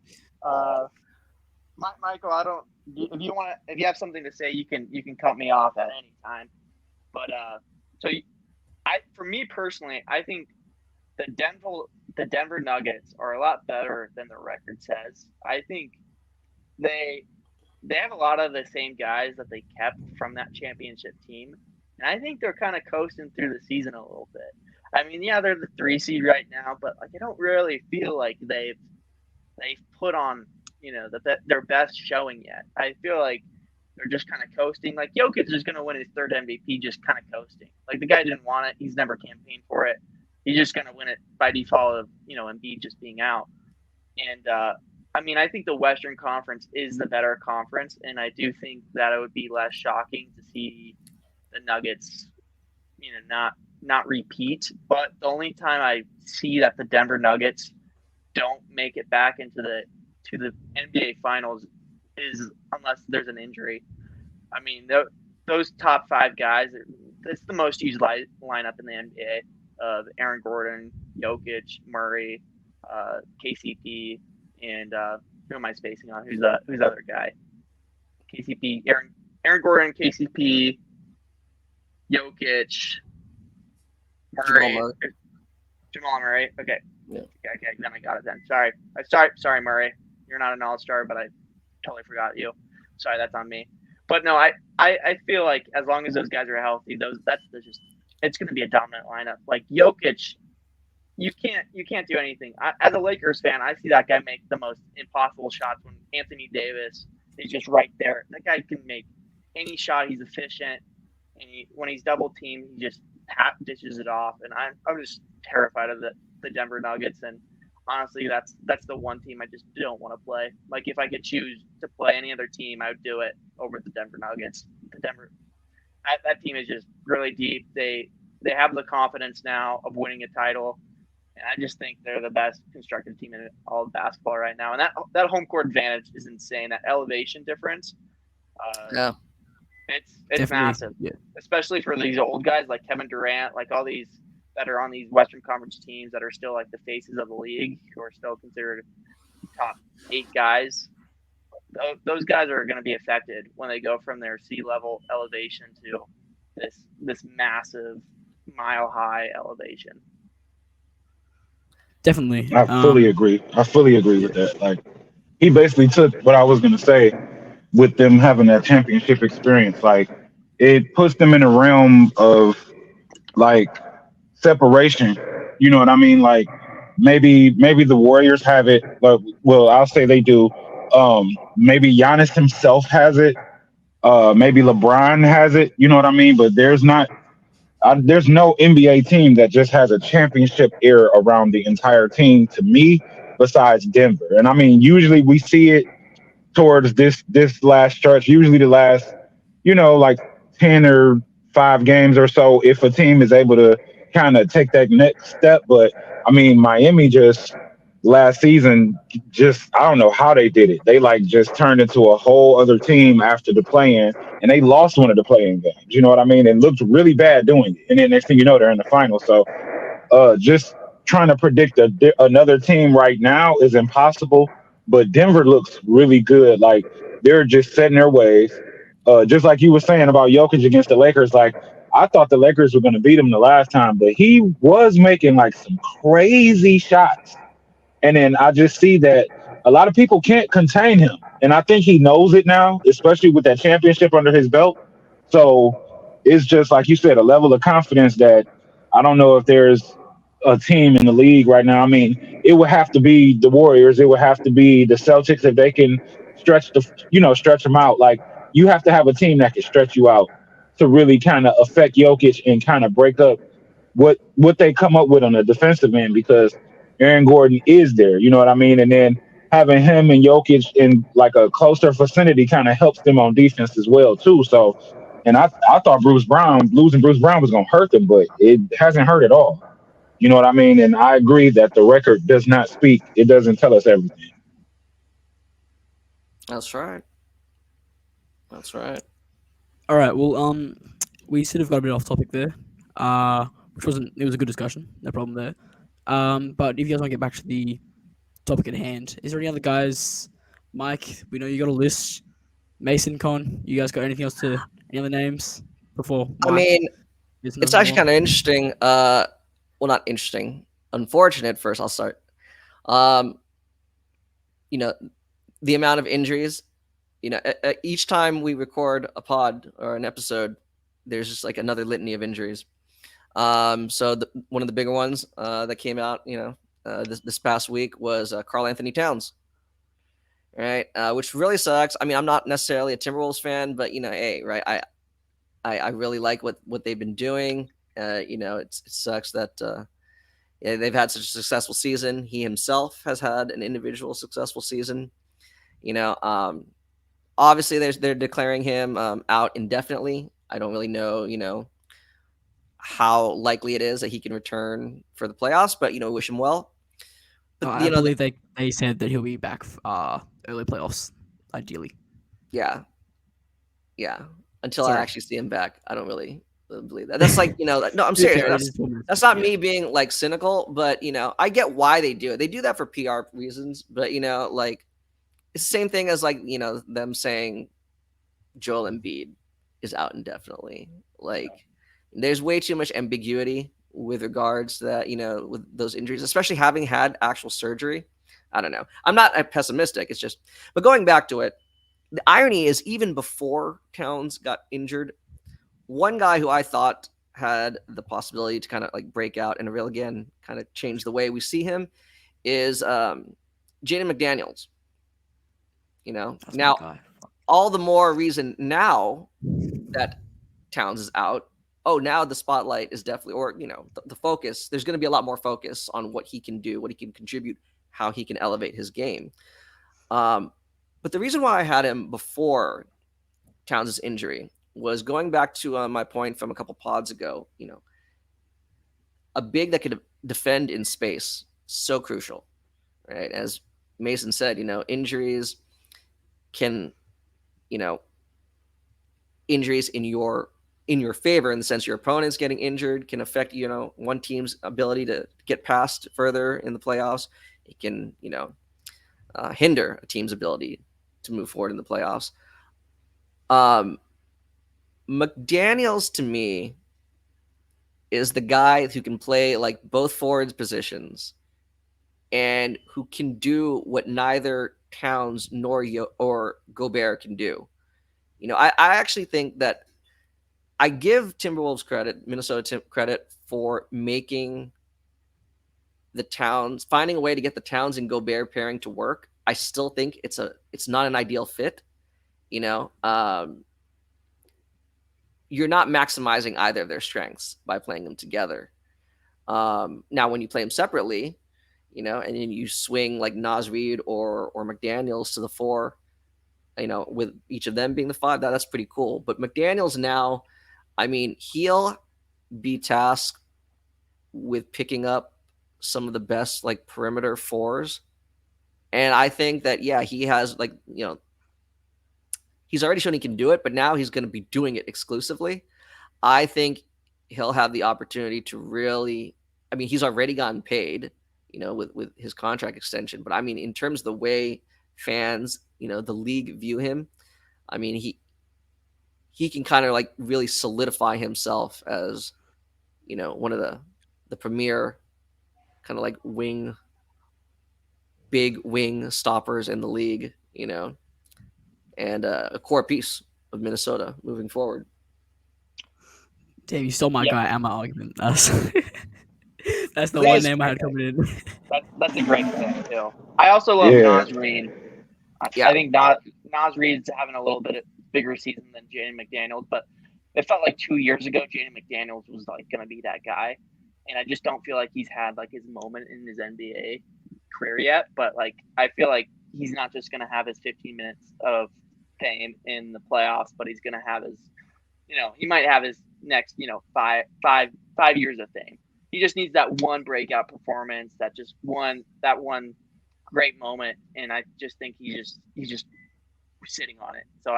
Michael, I don't. If you have something to say, you can cut me off at any time. But for me personally, I think the Denver Nuggets are a lot better than the record says. I think they have a lot of the same guys that they kept from that championship team, and I think they're kind of coasting through the season a little bit. I mean, yeah, they're the 3 seed right now, but like I don't really feel like they've put on their best showing yet. I feel like they're just kind of coasting. Like Jokic is going to win his 3rd MVP, just kind of coasting. Like the guy didn't want it; he's never campaigned for it. He's just going to win it by default of Embiid just being out. And I mean, I think the Western Conference is the better conference, and I do think that it would be less shocking to see the Nuggets, not repeat. But the only time I see that the Denver Nuggets don't make it back into the NBA Finals is unless there's an injury. I mean, those top 5 guys, it's the most used lineup in the NBA of Aaron Gordon, Jokic, Murray, KCP, and who am I spacing on? Who's the other guy? KCP, Aaron Gordon, KCP, Jokic, Murray, Jamal Murray. Okay. Yeah. Okay, then I got it then. Sorry, Murray. You're not an all-star, but I totally forgot you. Sorry, that's on me. But no, I feel like as long as those guys are healthy, it's going to be a dominant lineup. Like Jokic, you can't do anything. As a Lakers fan, I see that guy make the most impossible shots when Anthony Davis is just right there. That guy can make any shot. He's efficient, and when he's double teamed, he just dishes it off. And I'm just terrified of the Denver Nuggets. And honestly, that's the one team I just don't want to play. Like if I could choose to play any other team, I would do it over the Denver Nuggets. That team is just really deep. They have the confidence now of winning a title, and I just think they're the best constructed team in all of basketball right now. And that home court advantage is insane. That elevation difference, it's Definitely, massive, especially for these old guys like Kevin Durant, like all these that are on these Western Conference teams that are still like the faces of the league, who are still considered top 8 guys. Those guys are going to be affected when they go from their sea level elevation to this massive mile high elevation. Definitely. I fully agree. With that. Like he basically took what I was going to say with them having that championship experience. Like it puts them in a realm of like separation. You know what I mean? Like maybe the Warriors have it, but well, I'll say they do. Maybe Giannis himself has it. Maybe LeBron has it. You know what I mean? But there's no NBA team that just has a championship era around the entire team to me, besides Denver. And I mean, usually we see it towards this last stretch. Usually the last, like 10 or 5 games or so, if a team is able to kind of take that next step. But I mean, Miami just last season, I don't know how they did it. They like just turned into a whole other team after the play-in, and they lost one of the play-in games. You know what I mean? And looked really bad doing it. And then next thing you know, they're in the final. So Just trying to predict another team right now is impossible. But Denver looks really good. Like they're just setting their ways. Just like you were saying about Jokic against the Lakers, like I thought the Lakers were going to beat him the last time, but he was making like some crazy shots. And then I just see that a lot of people can't contain him. And I think he knows it now, especially with that championship under his belt. So it's just like you said, a level of confidence that I don't know if there's a team in the league right now. I mean, it would have to be the Warriors. It would have to be the Celtics if they can stretch them out. Like you have to have a team that can stretch you out to really kind of affect Jokic and kind of break up what they come up with on the defensive end because Aaron Gordon is there. You know what I mean? And then having him and Jokic in like a closer vicinity kind of helps them on defense as well too. So, and I thought losing Bruce Brown was gonna hurt them, but it hasn't hurt at all. You know what I mean? And I agree that the record does not speak. It doesn't tell us everything. That's right. That's right. All right. Well, we sort of got a bit off topic there. Which wasn't. It was a good discussion. No problem there. But if you guys want to get back to the topic at hand, is there any other guys? Mike, we know you got a list. Mason, Con, you guys got anything else to any other names before I Mike? mean, Gets it's another actually one? kind of interesting. Well, not interesting. Unfortunate. First, I'll start. Um, you know, the amount of injuries. Each time we record a pod or an episode, there's just like another litany of injuries. So one of the bigger ones that came out, this past week was Karl Anthony Towns, right? Which really sucks. I mean, I'm not necessarily a Timberwolves fan, but hey, right? I really like what they've been doing. It sucks that yeah, they've had such a successful season. He himself has had an individual successful season. You know, obviously they're declaring him out indefinitely. I don't really know, how likely it is that he can return for the playoffs, but wish him well. But I believe they said that he'll be back early playoffs, ideally. yeah, yeah. Until I Sorry. actually see him back, I don't really believe that. That's like no, I'm To be serious. fair, it is 4 minutes, That's not yeah. me being like cynical, but I get why they do it. They do that for PR reasons, but like it's the same thing as like them saying Joel Embiid is out indefinitely. Like there's way too much ambiguity with regards to that, with those injuries, especially having had actual surgery. I don't know. I'm not pessimistic. It's just, but going back to it, the irony is even before Towns got injured, one guy who I thought had the possibility to kind of like break out and real again, kind of change the way we see him is Jaden McDaniels. That's Now my guy. all the more reason now that Towns is out. Oh, now the spotlight is definitely, or the focus. There's going to be a lot more focus on what he can do, what he can contribute, how he can elevate his game. But the reason why I had him before Towns' injury was going back to my point from a couple pods ago. A big that could defend in space, so crucial, right? As Mason said, injuries can, injuries in your favor in the sense your opponent's getting injured can affect one team's ability to get past further in the playoffs. It can hinder a team's ability to move forward in the playoffs. McDaniels to me is the guy who can play like both forwards positions and who can do what neither Towns nor or Gobert can do. I actually think that I give Timberwolves credit, Minnesota credit for making the Towns, finding a way to get the Towns and Gobert pairing to work. I still think it's not an ideal fit. You're not maximizing either of their strengths by playing them together. Now, when you play them separately, and then you swing like Naz Reid or McDaniels to the four, with each of them being the five, that's pretty cool. But McDaniels now, I mean, he'll be tasked with picking up some of the best like perimeter fours. And I think that, yeah, he has like, he's already shown he can do it, but now he's going to be doing it exclusively. I think he'll have the opportunity to really, I mean, he's already gotten paid, with his contract extension. But I mean, in terms of the way fans, the league view him, I mean, he can kind of like really solidify himself as, one of the premier kind of like big wing stoppers in the league, and a core piece of Minnesota moving forward. Damn, you stole my Yeah, guy and my argument. That's the That one is name I had coming in. that's a great pick too. I also love Yeah. Nasreen. Yeah. I think Nasreen's having a little bit bigger season than Jaden McDaniels, but it felt like 2 years ago Jaden McDaniels was like going to be that guy, and I just don't feel like he's had like his moment in his NBA career yet. But like I feel like he's not just going to have his 15 minutes of fame in the playoffs, but he's going to have his, he might have his next, 5 years of fame. He just needs that one breakout performance, that one great moment, and I just think he's just sitting on it. So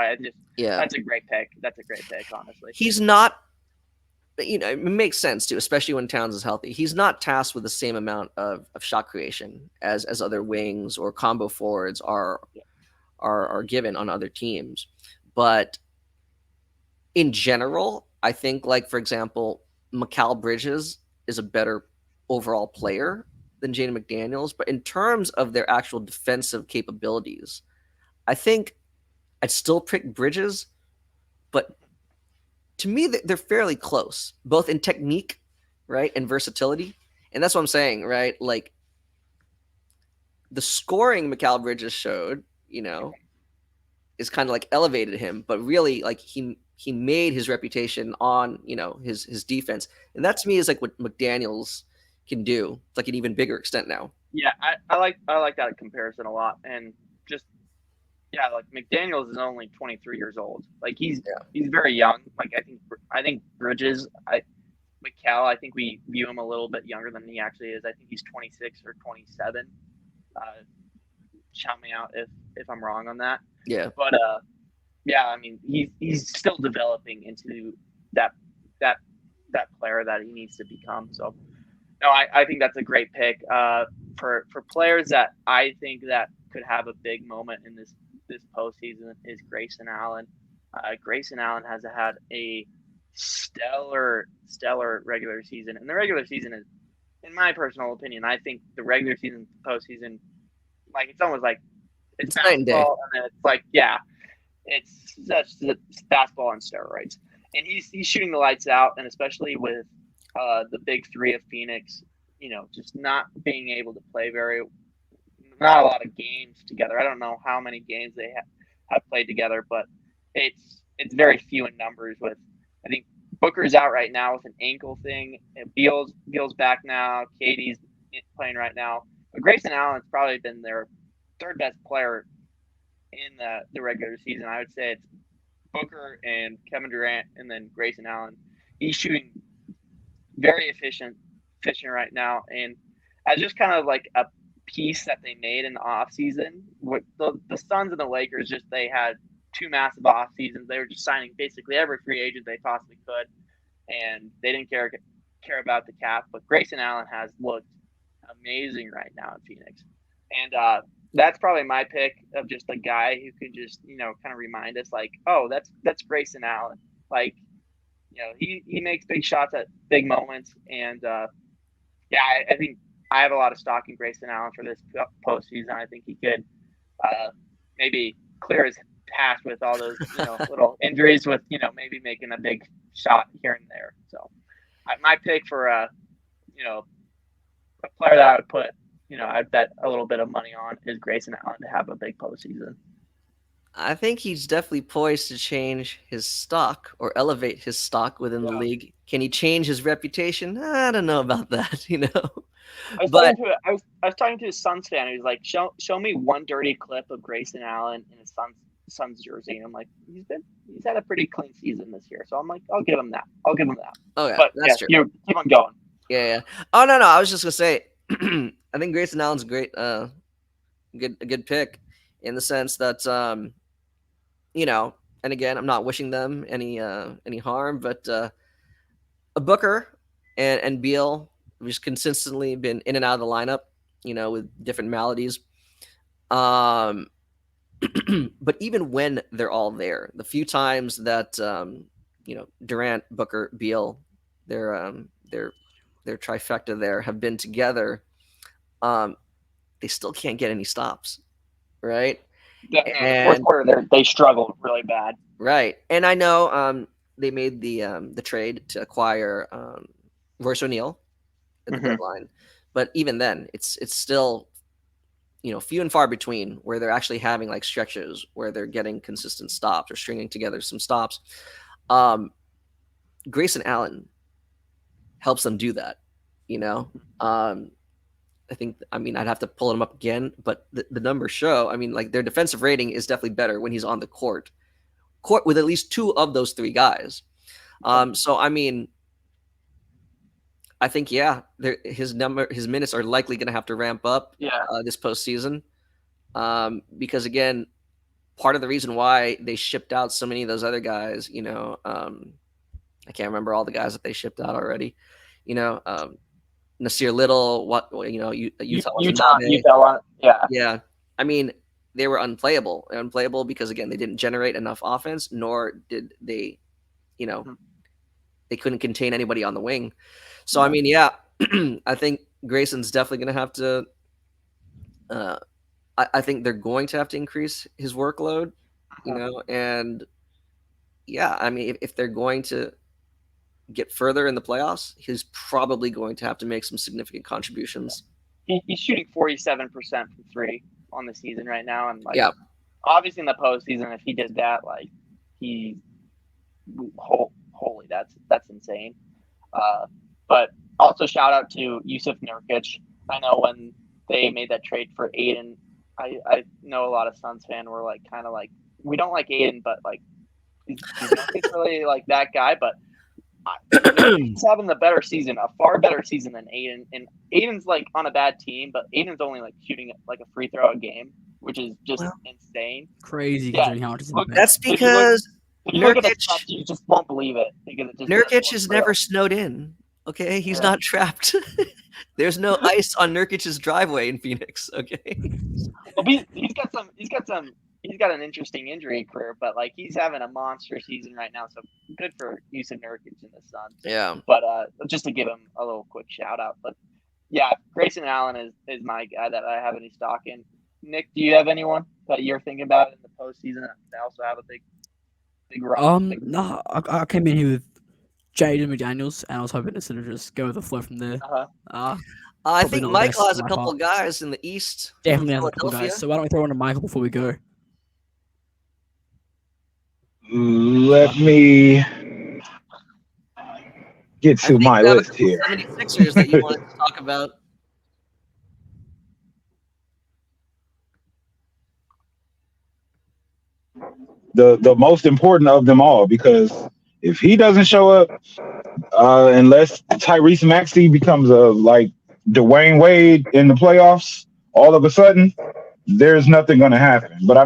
Yeah. that's a great pick. That's a great pick, honestly. He's not, it makes sense too, especially when Towns is healthy. He's not tasked with the same amount of shot creation as other wings or combo forwards are given on other teams. But in general, I think, like, for example, Mikal Bridges is a better overall player than Jaden McDaniels. But in terms of their actual defensive capabilities, I think I'd still pick Bridges. But to me, they're fairly close, both in technique, right, and versatility. And that's what I'm saying, right? Like, the scoring Mikal Bridges showed, is kind of like elevated him, but really, like, he made his reputation on, his defense. And that to me is like what McDaniels can do, like an even bigger extent now. Yeah, I like that comparison a lot, and just like McDaniels is only 23 years old. Like he's very young. Like I think Bridges, Mikal, I think we view him a little bit younger than he actually is. I think he's 26 or 27. Shout me out if I'm wrong on that. Yeah. But I mean he's still developing into that player that he needs to become. So no, I think that's a great pick. For players that I think that could have a big moment in this postseason is Grayson Allen. Grayson Allen has had a stellar regular season, and the regular season is, in my personal opinion, I think the regular season, postseason, like it's almost like it's night and day. basketball, and then it's like it's such basketball on steroids, and he's shooting the lights out, and especially with the big three of Phoenix, just not being able to play not a lot of games together. I don't know how many games they have played together, but it's very few in numbers. With I think Booker's out right now with an ankle thing. Beal's back now. Katie's playing right now. But Grayson Allen's probably been their third best player in the regular season. I would say it's Booker and Kevin Durant, and then Grayson Allen. He's shooting very efficient right now, and as just kind of like a piece that they made in the off season, with the Suns and the Lakers, just they had two massive off seasons. They were just signing basically every free agent they possibly could, and they didn't care about the cap. But Grayson Allen has looked amazing right now in Phoenix, and that's probably my pick of just a guy who can just kind of remind us, like, oh, that's Grayson Allen. Like, he makes big shots at big moments, and I think I have a lot of stock in Grayson Allen for this postseason. I think he could maybe clear his path with all those little injuries, with maybe making a big shot here and there. So my pick for a player that I would put I'd bet a little bit of money on is Grayson Allen to have a big postseason. I think he's definitely poised to change his stock or elevate his stock within the league. Can he change his reputation? I don't know about that, I was talking to a Suns fan who's like, show me one dirty clip of Grayson Allen in a Suns jersey. And I'm like, he's had a pretty clean season this year. So I'm like, I'll give him that. Oh yeah, but that's true. You keep on going. Yeah. Oh no, I was just gonna say, I think Grayson Allen's a great, a good pick, in the sense that and again, I'm not wishing them any harm, but a Booker and Beal, just consistently been in and out of the lineup, with different maladies. Um, but even when they're all there, the few times that Durant, Booker, Beal, their their trifecta there have been together, they still can't get any stops, right? Yeah, no, the fourth And quarter they struggled really bad. right, and I know they made the trade to acquire Royce O'Neal at the deadline, but even then, it's still few and far between where they're actually having like stretches where they're getting consistent stops or stringing together some stops. Grayson Allen helps them do that. I think, I'd have to pull him up again, but the numbers show, like their defensive rating is definitely better when he's on the court with at least two of those three guys. So, I think, his minutes are likely going to have to ramp up this postseason. Because again, part of the reason why they shipped out so many of those other guys, I can't remember all the guys that they shipped out already. Nasir Little, Utah Utah, yeah. They were unplayable because again they didn't generate enough offense, nor did they, they couldn't contain anybody on the wing. So I think Grayson's definitely going to have to. I think they're going to have to increase his workload, and if they're going to get further in the playoffs, he's probably going to have to make some significant contributions. He's shooting 47% from three on the season right now, and obviously in the postseason, if he did that, holy, that's insane. But also shout out to Yusuf Nurkic. I know when they made that trade for Aiden, I know a lot of Suns fans were kind of we don't like Aiden, but he's not really that guy, but he's having a better season, a far better season than Aiden. And Aiden's on a bad team, but Aiden's only shooting a free throw a game, which is just insane. Crazy considering how much it's in That's because Nurkic, you just won't believe it. Because Nurkic is never snowed in. Okay, he's not trapped. There's no ice on Nurkic's driveway in Phoenix. Okay, well, he's got an interesting injury career, but he's having a monster season right now. So good for Yusuf Nurkic in the Suns. Yeah. But just to give him a little quick shout out, but yeah, Grayson Allen is my guy that I have any stock in. Nick, do you have anyone that you're thinking about in the postseason that also have a big run? No, I came in here with Jaden McDaniels, and I was hoping to sort of just go with the flow from there. I think Michael has a couple of guys in the East. Definitely has a couple of guys. So why don't we throw one to Michael before we go? Let me get to my list here. 76ers that you wanted to talk about. The most important of them all, because if he doesn't show up, unless Tyrese Maxey becomes a Dwayne Wade in the playoffs, all of a sudden, there's nothing going to happen. But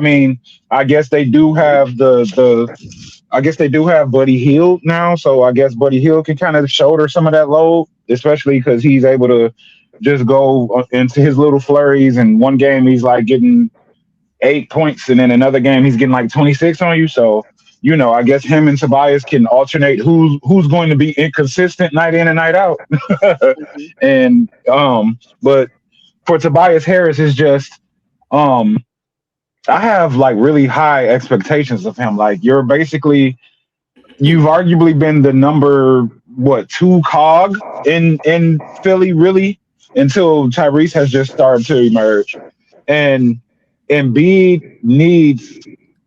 I guess they do have they do have Buddy Hield now, so I guess Buddy Hield can kind of shoulder some of that load, especially because he's able to just go into his little flurries. And one game he's getting 8 points, and then another game he's getting 26 on you. So I guess him and Tobias can alternate who's going to be inconsistent night in and night out. And but for Tobias Harris, is just I have really high expectations of him. You've arguably been the number 2 cog in Philly, really, until Tyrese has just started to emerge. And Embiid needs,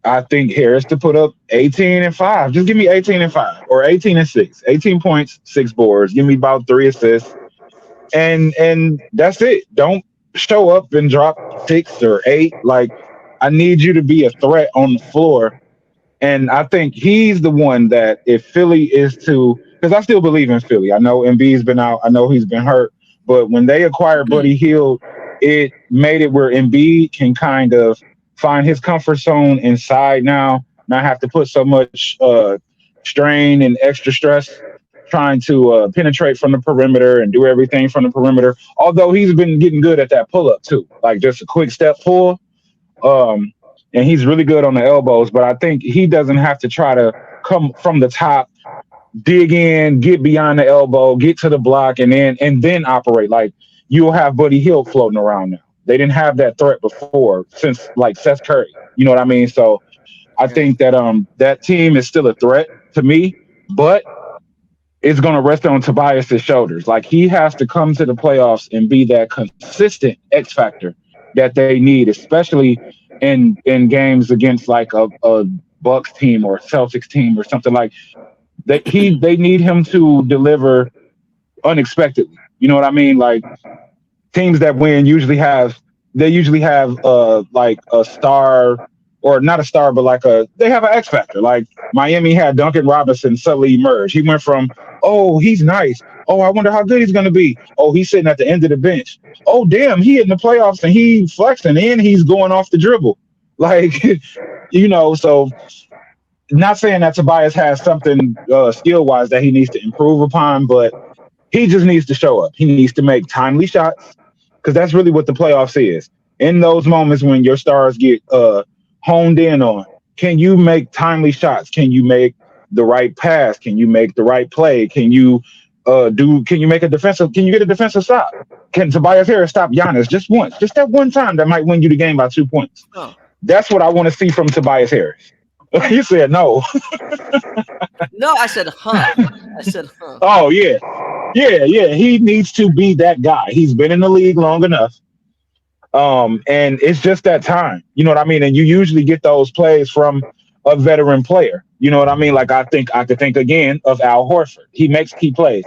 I think, Harris to put up 18 and 5. Just give me 18 and 5 or 18 and 6. 18 points, 6 boards. Give me about 3 assists. And that's it. Don't show up and drop 6 or 8. I need you to be a threat on the floor. And I think he's the one that, if Philly is to, because I still believe in Philly. I know Embiid's been out. I know he's been hurt. But when they acquired Buddy Hield, it made it where Embiid can kind of find his comfort zone inside now, not have to put so much strain and extra stress trying to penetrate from the perimeter and do everything from the perimeter. Although he's been getting good at that pull up too, like just a quick step pull. Um, and he's really good on the elbows. But I think he doesn't have to try to come from the top, dig in, get beyond the elbow, get to the block, and then operate. Like you'll have Buddy Hield floating around now. They didn't have that threat before since like Seth Curry. You know what I mean? So I Yeah. think that that team is still a threat to me, but it's going to rest on Tobias's shoulders. Like he has to come to the playoffs and be that consistent X factor that they need, especially in games against like a Bucks team or a Celtics team or something like that. They need him to deliver unexpectedly. You know what I mean? Like teams that win usually have like a star, or not a star, but like they have an X factor. Like Miami had Duncan Robinson suddenly emerge. He went from, oh, he's nice. Oh, I wonder how good he's gonna be. Oh, he's sitting at the end of the bench. Oh, damn, he in the playoffs and he flexing and he's going off the dribble. Like, so not saying that Tobias has something skill wise that he needs to improve upon, but he just needs to show up. He needs to make timely shots, because that's really what the playoffs is. In those moments when your stars get honed in on, can you make timely shots? Can you make the right pass? Can you make the right play? Can you can you make a defensive? Can you get a defensive stop? Can Tobias Harris stop Giannis just once? Just that one time that might win you the game by 2 points. Oh. That's what I want to see from Tobias Harris. You said no. No, I said, huh. I said, huh. Oh yeah. He needs to be that guy. He's been in the league long enough. And it's just that time. You know what I mean? And you usually get those plays from a veteran player. You know what I mean? Like I could think again of Al Horford. He makes key plays.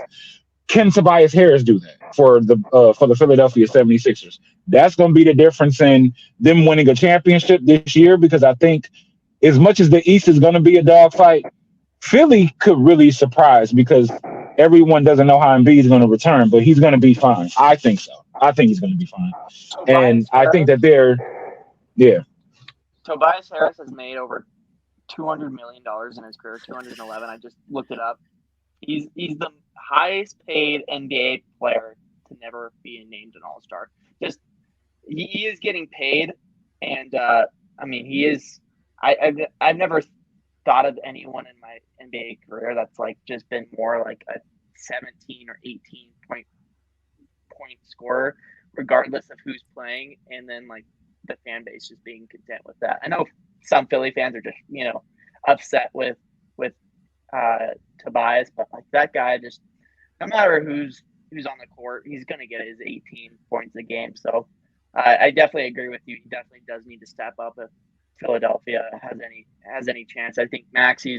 Can Tobias Harris do that for the Philadelphia 76ers? That's going to be the difference in them winning a championship this year, because I think as much as the East is going to be a dogfight, Philly could really surprise, because everyone doesn't know how Embiid is going to return, but he's going to be fine. I think so. I think he's going to be fine. And I think that Tobias Harris has made over $200 million in his career, 211. I just looked it up. He's the highest paid NBA player to never be named an All-Star. Just he is getting paid, and I mean he is. I've never thought of anyone in my NBA career that's like just been more like a 17 or 18 point scorer, regardless of who's playing, and then like the fan base just being content with that. I know some Philly fans are just upset with Tobias, but like that guy, just no matter who's on the court, he's gonna get his 18 points a game. So I definitely agree with you. He definitely does need to step up if Philadelphia has any chance. I think Maxey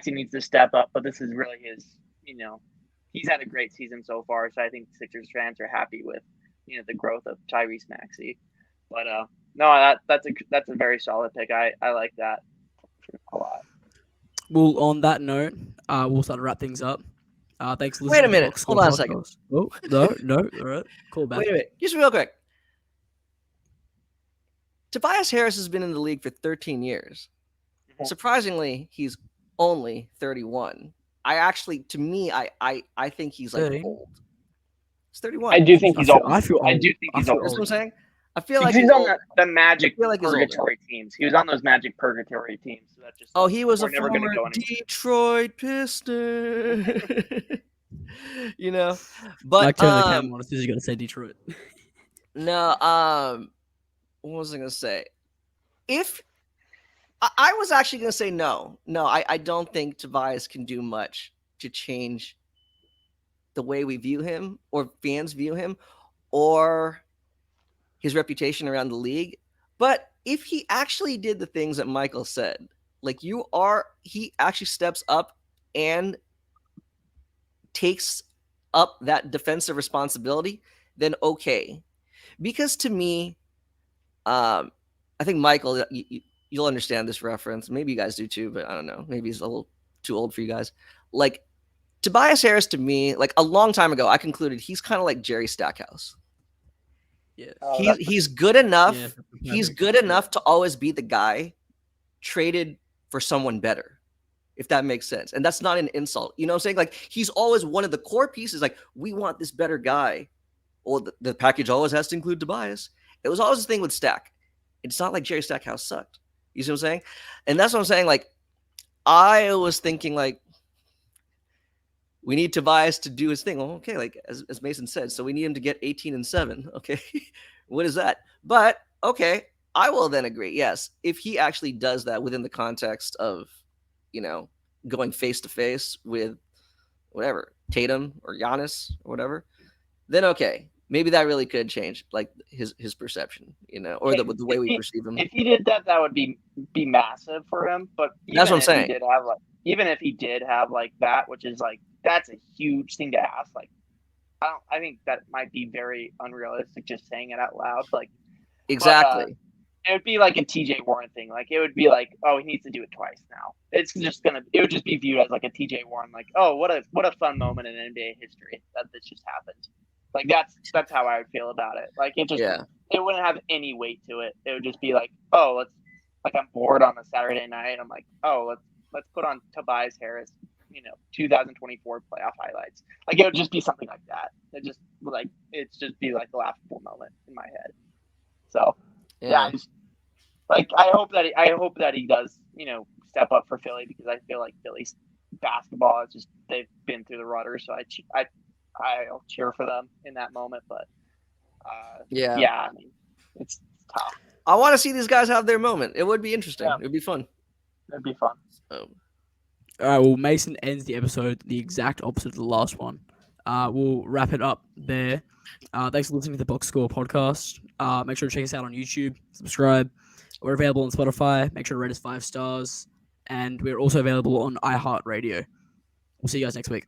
needs to step up, but this is really his. He's had a great season so far, so I think Sixers fans are happy with the growth of Tyrese Maxey. But no, that's a very solid pick. I like that a lot. Well, on that note, we'll start to wrap things up. Thanks for listening. Wait a to the minute. Box Hold Score on a second. podcast. Oh, no. All right. Call back. Wait a minute. Just real quick. Tobias Harris has been in the league for 13 years. Surprisingly, he's only 31. To me, I think he's like 30? old. He's 31. I do think he's old. I feel I old. do think he's I feel old. That's what I'm old. saying. I feel like He's on the Magic I feel like he's older. purgatory teams. He was on those Magic purgatory teams. So that's just he was we're a never former gonna go anywhere. Detroit Piston. But Mike turned the camera on as soon as you got to say Detroit. no, what was I gonna say? If I was actually gonna say no, I don't think Tobias can do much to change the way we view him, or fans view him, or his reputation around the league. But if he actually did the things that Michael said, like he actually steps up and takes up that defensive responsibility, then okay. Because to me, I think Michael, you'll understand this reference. Maybe you guys do too, but I don't know. Maybe he's a little too old for you guys. Like Tobias Harris, to me, like a long time ago, I concluded he's kind of like Jerry Stackhouse. Yeah. He's good enough. Yeah, He's good enough to always be the guy traded for someone better. if that makes sense. And that's not an insult. You know what I'm saying? Like, he's always one of the core pieces. Like, we want this better guy. Or the package always has to include Tobias. It was always the thing with Stack. It's not like Jerry Stackhouse sucked. You see what I'm saying? And that's what I'm saying. Like, I was thinking, like, we need Tobias to do his thing. Well, okay, like as Mason said, so we need him to get 18 and 7. Okay, what is that? But okay, I will then agree. Yes, if he actually does that within the context of, going face to face with whatever, Tatum or Giannis or whatever, then okay, maybe that really could change like his perception, or the way we perceive him. If he did that, that would be massive for him. But that's what I'm saying. Even if he did have like that, which is like, that's a huge thing to ask. Like, I think that might be very unrealistic just saying it out loud. Like, exactly. But, it would be like a TJ Warren thing. Like, it would be like, oh, he needs to do it twice now. It would just be viewed as like a TJ Warren, like, oh, what a fun moment in NBA history that this just happened. Like, that's how I would feel about it. Like, it wouldn't have any weight to it. It would just be like, oh, I'm bored on a Saturday night. I'm like, oh, let's put on Tobias Harris, 2024 playoff highlights. Like, it would just be something like that. It's just be like a laughable moment in my head. So yeah, I hope that he does, step up for Philly, because I feel like Philly's basketball is just, they've been through the rudder. So I'll cheer for them in that moment. But I mean, it's tough. I want to see these guys have their moment. It would be interesting. Yeah. It would be fun. It'd be fun. All right. Well, Mason ends the episode the exact opposite of the last one. We'll wrap it up there. Thanks for listening to the Box Score podcast. Make sure to check us out on YouTube. Subscribe. We're available on Spotify. Make sure to rate us 5 stars. And we're also available on iHeartRadio. We'll see you guys next week.